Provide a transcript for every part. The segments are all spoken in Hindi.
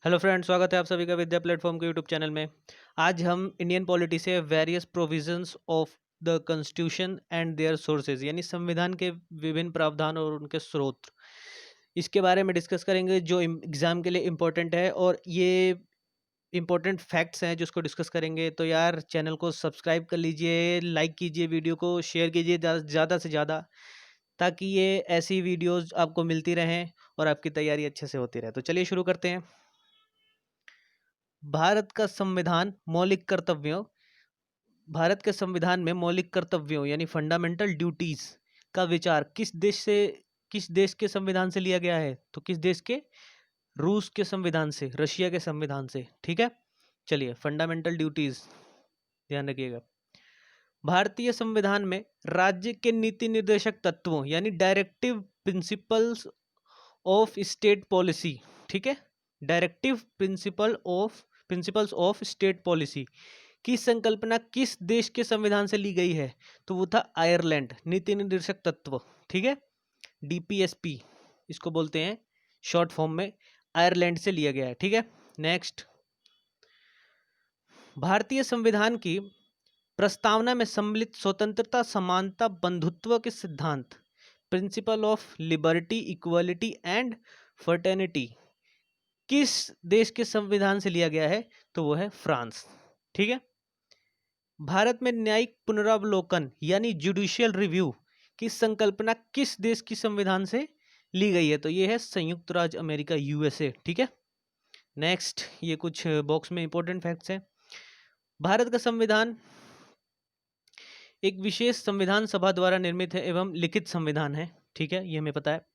हेलो फ्रेंड्स, स्वागत है आप सभी का विद्या प्लेटफॉर्म के यूट्यूब चैनल में। आज हम इंडियन पॉलिटी से various provisions of the constitution and their sources यानी संविधान के विभिन्न प्रावधान और उनके स्रोत, इसके बारे में डिस्कस करेंगे जो एग्ज़ाम के लिए इम्पोर्टेंट है। और ये इम्पोर्टेंट फैक्ट्स हैं जिसको डिस्कस करेंगे। तो यार चैनल को सब्सक्राइब कर लीजिए, लाइक कीजिए, वीडियो को शेयर कीजिए ज़्यादा से ज़्यादा, ताकि ये ऐसी वीडियोज़ आपको मिलती रहें और आपकी तैयारी अच्छे से होती रहे। तो चलिए शुरू करते हैं। भारत का संविधान मौलिक कर्तव्यों भारत के संविधान में मौलिक कर्तव्यों यानी फंडामेंटल ड्यूटीज का विचार किस देश के संविधान से लिया गया है? तो किस देश के? रूस के संविधान से, रशिया के संविधान से। ठीक है, चलिए फंडामेंटल ड्यूटीज ध्यान रखिएगा। भारतीय संविधान में राज्य के नीति निर्देशक तत्वों यानी directive principles of state policy, ठीक है, directive principles of state policy की संकल्पना किस देश के संविधान से ली गई है? तो वो था आयरलैंड। नीति निर्देशक तत्व, ठीक है, डीपीएसपी इसको बोलते हैं शॉर्ट फॉर्म में, आयरलैंड से लिया गया है। ठीक है, नेक्स्ट, भारतीय संविधान की प्रस्तावना में सम्मिलित स्वतंत्रता, समानता, बंधुत्व के सिद्धांत, principle of liberty, equality and fraternity, किस देश के संविधान से लिया गया है? तो वो है फ्रांस। ठीक है, भारत में न्यायिक पुनरावलोकन यानी जुडिशियल रिव्यू की संकल्पना किस देश की संविधान से ली गई है? तो ये है संयुक्त राज्य अमेरिका, यूएसए। ठीक है, नेक्स्ट, ये कुछ बॉक्स में इंपॉर्टेंट फैक्ट्स हैं। भारत का संविधान एक विशेष संविधान सभा द्वारा निर्मित है एवं लिखित संविधान है। ठीक है, ये हमें पता है।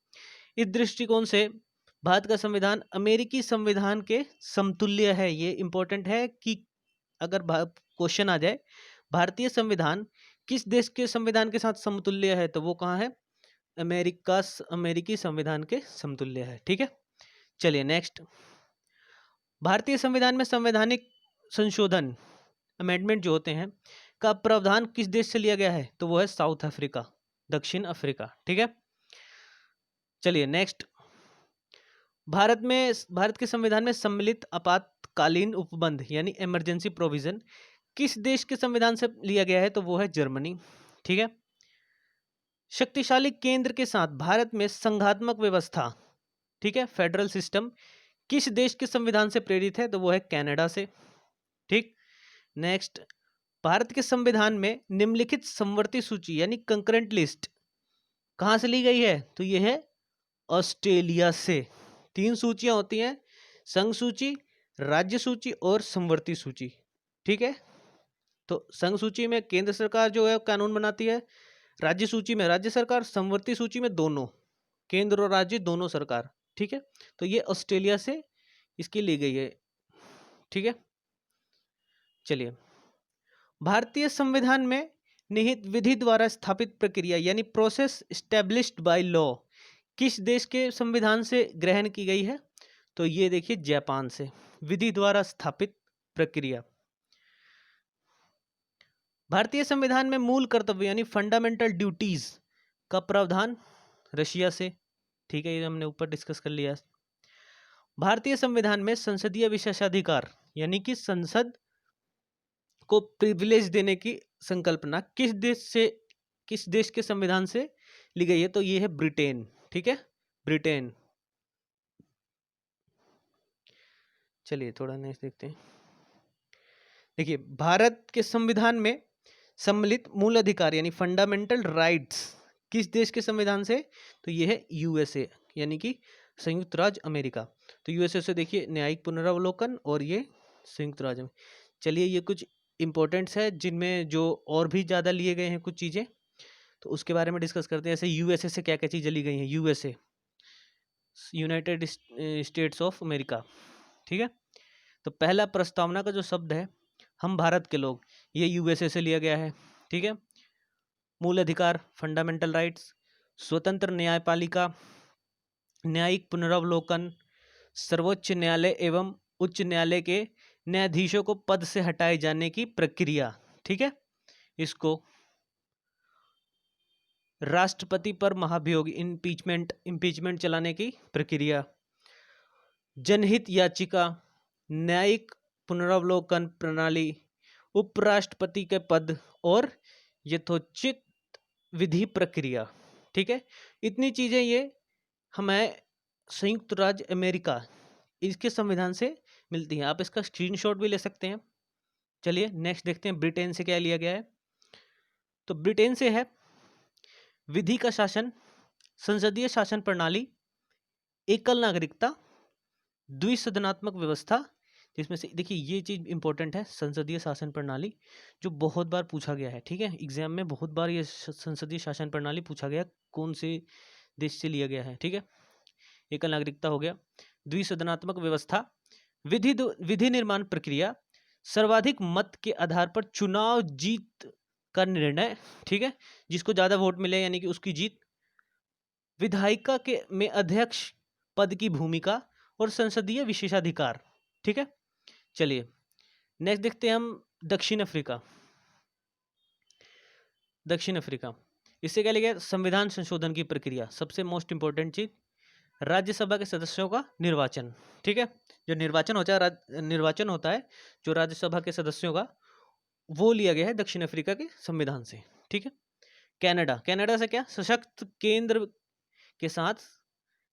इस दृष्टिकोण से भारत का संविधान अमेरिकी संविधान के समतुल्य है। ये इंपॉर्टेंट है कि अगर क्वेश्चन आ जाए भारतीय संविधान किस देश के संविधान के साथ समतुल्य है, तो वो कहाँ है? अमेरिकी संविधान के समतुल्य है। ठीक है, चलिए नेक्स्ट, भारतीय संविधान में संवैधानिक संशोधन, अमेंडमेंट जो होते हैं, का प्रावधान किस देश से लिया गया है? तो वो है साउथ अफ्रीका, दक्षिण अफ्रीका। ठीक है, चलिए नेक्स्ट, भारत के संविधान में सम्मिलित आपातकालीन उपबंध यानी इमरजेंसी प्रोविजन किस देश के संविधान से लिया गया है? तो वो है जर्मनी। ठीक है, शक्तिशाली केंद्र के साथ भारत में संघात्मक व्यवस्था, ठीक है, फेडरल सिस्टम, किस देश के संविधान से प्रेरित है? तो वो है कनाडा से। ठीक, नेक्स्ट, भारत के संविधान में निम्नलिखित समवर्ती सूची यानी कंकरेंट लिस्ट कहां से ली गई है? तो ये है ऑस्ट्रेलिया से। 3 सूचियां होती हैं, संघ सूची, राज्य सूची और समवर्ती सूची। ठीक है, तो संघ सूची में केंद्र सरकार जो है कानून बनाती है, राज्य सूची में राज्य सरकार, समवर्ती सूची में दोनों, केंद्र और राज्य दोनों सरकार। ठीक है, तो ये ऑस्ट्रेलिया से इसकी ली गई है। ठीक है, चलिए, भारतीय संविधान में निहित विधि द्वारा स्थापित प्रक्रिया यानी प्रोसेस एस्टेब्लिश्ड बाय लॉ किस देश के संविधान से ग्रहण की गई है? तो ये देखिए जापान से, विधि द्वारा स्थापित प्रक्रिया। भारतीय संविधान में मूल कर्तव्य यानी फंडामेंटल ड्यूटीज का प्रावधान रशिया से। ठीक है, ये हमने ऊपर डिस्कस कर लिया। भारतीय संविधान में संसदीय विशेषाधिकार यानी कि संसद को प्रिविलेज देने की संकल्पना किस देश के संविधान से ली गई है? तो ये है ब्रिटेन। ठीक है, ब्रिटेन। चलिए थोड़ा नेक्स्ट देखते हैं। देखिए, भारत के संविधान में सम्मिलित मूल अधिकार यानी फंडामेंटल राइट्स किस देश के संविधान से? तो ये है यूएसए यानी कि संयुक्त राज्य अमेरिका। तो यूएसए से देखिए न्यायिक पुनरावलोकन, और ये संयुक्त राज्य में। चलिए, ये कुछ इंपॉर्टेंट्स है जिनमें जो और भी ज़्यादा लिए गए हैं कुछ चीज़ें, तो उसके बारे में डिस्कस करते हैं। जैसे यूएसए से क्या क्या चीज़ें ली गई हैं? USA, United states of America. ठीक है, तो पहला प्रस्तावना का जो शब्द है, हम भारत के लोग, ये यूएसए से लिया गया है। ठीक है, मूल अधिकार फंडामेंटल राइट्स, स्वतंत्र न्यायपालिका, न्यायिक पुनरावलोकन, सर्वोच्च न्यायालय एवं उच्च न्यायालय के न्यायाधीशों को पद से हटाए जाने की प्रक्रिया। ठीक है, इसको राष्ट्रपति पर महाभियोग, इम्पीचमेंट चलाने की प्रक्रिया, जनहित याचिका, न्यायिक पुनरावलोकन प्रणाली, उपराष्ट्रपति के पद और यथोचित विधि प्रक्रिया। ठीक है, इतनी चीजें ये हमें संयुक्त राज्य अमेरिका इसके संविधान से मिलती हैं। आप इसका स्क्रीनशॉट भी ले सकते हैं। चलिए नेक्स्ट देखते हैं ब्रिटेन से क्या लिया गया है। तो ब्रिटेन से है विधि का शासन, संसदीय शासन प्रणाली, एकल नागरिकता, द्विसदनात्मक व्यवस्था, जिसमें से देखिए ये चीज इंपॉर्टेंट है, संसदीय शासन प्रणाली, जो बहुत बार पूछा गया है। ठीक है, एग्जाम में बहुत बार ये संसदीय शासन प्रणाली पूछा गया, कौन से देश से लिया गया है। ठीक है, एकल नागरिकता हो गया, द्विसदनात्मक व्यवस्था, विधि निर्माण प्रक्रिया, सर्वाधिक मत के आधार पर चुनाव जीत का निर्णय। ठीक है, जिसको ज्यादा वोट मिले यानी कि उसकी जीत, विधायिका के में अध्यक्ष पद की भूमिका और संसदीय विशेषाधिकार। ठीक है, चलिए नेक्स्ट देखते हैं हम दक्षिण अफ्रीका। दक्षिण अफ्रीका, इससे क्या लिया गया, संविधान संशोधन की प्रक्रिया, सबसे मोस्ट इंपॉर्टेंट चीज राज्यसभा के सदस्यों का निर्वाचन। ठीक है, जो निर्वाचन होता है जो राज्यसभा के सदस्यों का, वो लिया गया है दक्षिण अफ्रीका के संविधान से। ठीक है, कनाडा से क्या, सशक्त केंद्र के साथ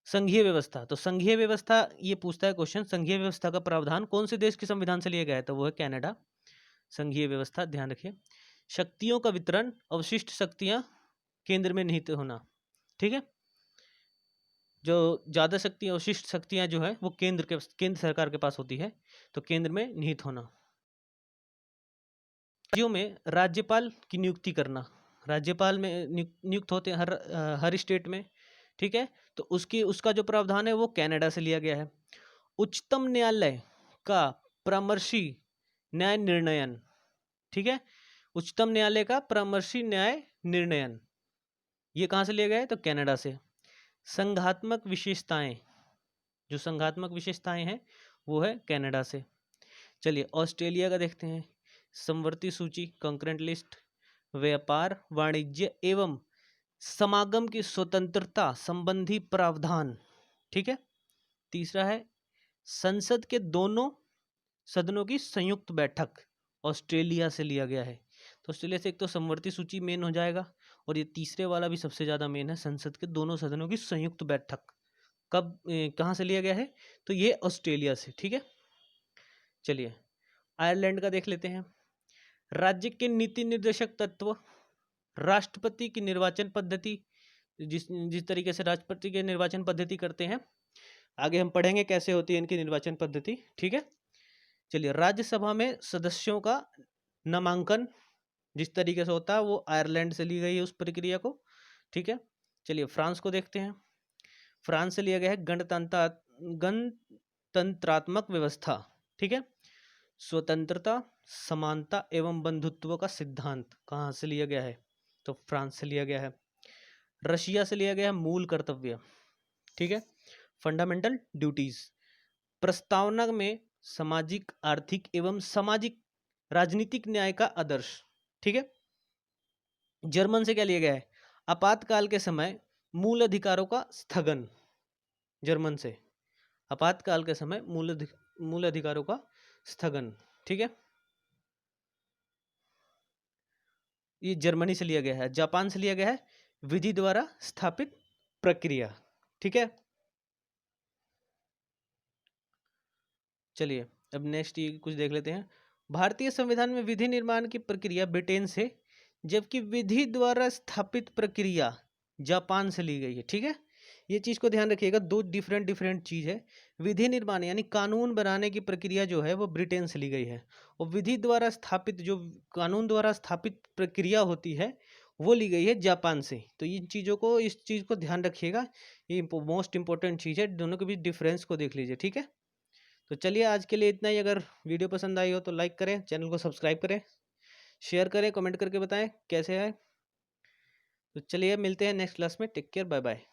संघीय व्यवस्था। तो संघीय व्यवस्था ये पूछता है क्वेश्चन, संघीय व्यवस्था का प्रावधान कौन से देश के संविधान से लिया गया है, तो वो है कनाडा। संघीय व्यवस्था ध्यान रखिए। शक्तियों का वितरण, अवशिष्ट शक्तियां केंद्र में निहित होना। ठीक है, जो ज्यादा शक्तियां, अवशिष्ट शक्तियां जो है वो केंद्र सरकार के पास होती है, तो केंद्र में निहित होना। राज्यों में राज्यपाल की नियुक्ति करना, राज्यपाल में नियुक्त होते हैं हर स्टेट में। ठीक है, तो उसका जो प्रावधान है वो कनाडा से लिया गया है। उच्चतम न्यायालय का परामर्शी न्याय निर्णयन। ठीक है, उच्चतम न्यायालय का परामर्शी न्याय निर्णयन, ये कहां से लिया गया है, तो कनाडा से। संघात्मक विशेषताएं, जो संघात्मक विशेषताएं हैं वो है कनाडा से। चलिए ऑस्ट्रेलिया का देखते हैं। समवर्ती सूची, कंकरेंट लिस्ट, व्यापार, वाणिज्य एवं समागम की स्वतंत्रता संबंधी प्रावधान। ठीक है, तीसरा है संसद के दोनों सदनों की संयुक्त बैठक, ऑस्ट्रेलिया से लिया गया है। तो ऑस्ट्रेलिया से एक तो समवर्ती सूची मेन हो जाएगा, और ये तीसरे वाला भी सबसे ज्यादा मेन है, संसद के दोनों सदनों की संयुक्त बैठक कब कहाँ से लिया गया है, तो ये ऑस्ट्रेलिया से। ठीक है, चलिए आयरलैंड का देख लेते हैं। राज्य के नीति निर्देशक तत्व, राष्ट्रपति की निर्वाचन पद्धति, जिस तरीके से राष्ट्रपति की निर्वाचन पद्धति करते हैं, आगे हम पढ़ेंगे कैसे होती है इनकी निर्वाचन पद्धति। ठीक है, चलिए राज्यसभा में सदस्यों का नामांकन जिस तरीके से होता है वो आयरलैंड से ली गई है उस प्रक्रिया को। ठीक है, चलिए फ्रांस को देखते हैं। फ्रांस से लिया गया है गणतंत्रात्मक व्यवस्था। ठीक है, स्वतंत्रता, समानता एवं बंधुत्व का सिद्धांत कहाँ से लिया गया है, तो फ्रांस से लिया गया है। रशिया से लिया गया है मूल कर्तव्य। ठीक है, फंडामेंटल ड्यूटीज। प्रस्तावना में सामाजिक, आर्थिक एवं सामाजिक राजनीतिक न्याय का आदर्श। ठीक है, जर्मन से क्या लिया गया है, आपातकाल के समय मूल अधिकारों का स्थगन। जर्मन से आपातकाल के समय मूल अधिकारों का स्थगन। ठीक है, ये जर्मनी से लिया गया है। जापान से लिया गया है विधि द्वारा स्थापित प्रक्रिया। ठीक है, चलिए अब नेक्स्ट ये कुछ देख लेते हैं। भारतीय संविधान में विधि निर्माण की प्रक्रिया ब्रिटेन से, जबकि विधि द्वारा स्थापित प्रक्रिया जापान से ली गई है। ठीक है, ये चीज को ध्यान रखिएगा, दो डिफरेंट चीज है। विधि निर्माण यानी कानून बनाने की प्रक्रिया जो है वो ब्रिटेन से ली गई है, और विधि द्वारा स्थापित, जो कानून द्वारा स्थापित प्रक्रिया होती है, वो ली गई है जापान से। तो इन चीजों को, इस चीज को ध्यान रखिएगा, ये मोस्ट इंपॉर्टेंट चीज है, दोनों के बीच डिफरेंस को देख लीजिए। ठीक है, तो चलिए आज के लिए इतना ही। अगर वीडियो पसंद आई हो तो लाइक करें, चैनल को सब्सक्राइब करें, शेयर करें, कमेंट करके बताएं कैसे है। तो चलिए मिलते हैं नेक्स्ट क्लास में। Take care, bye bye.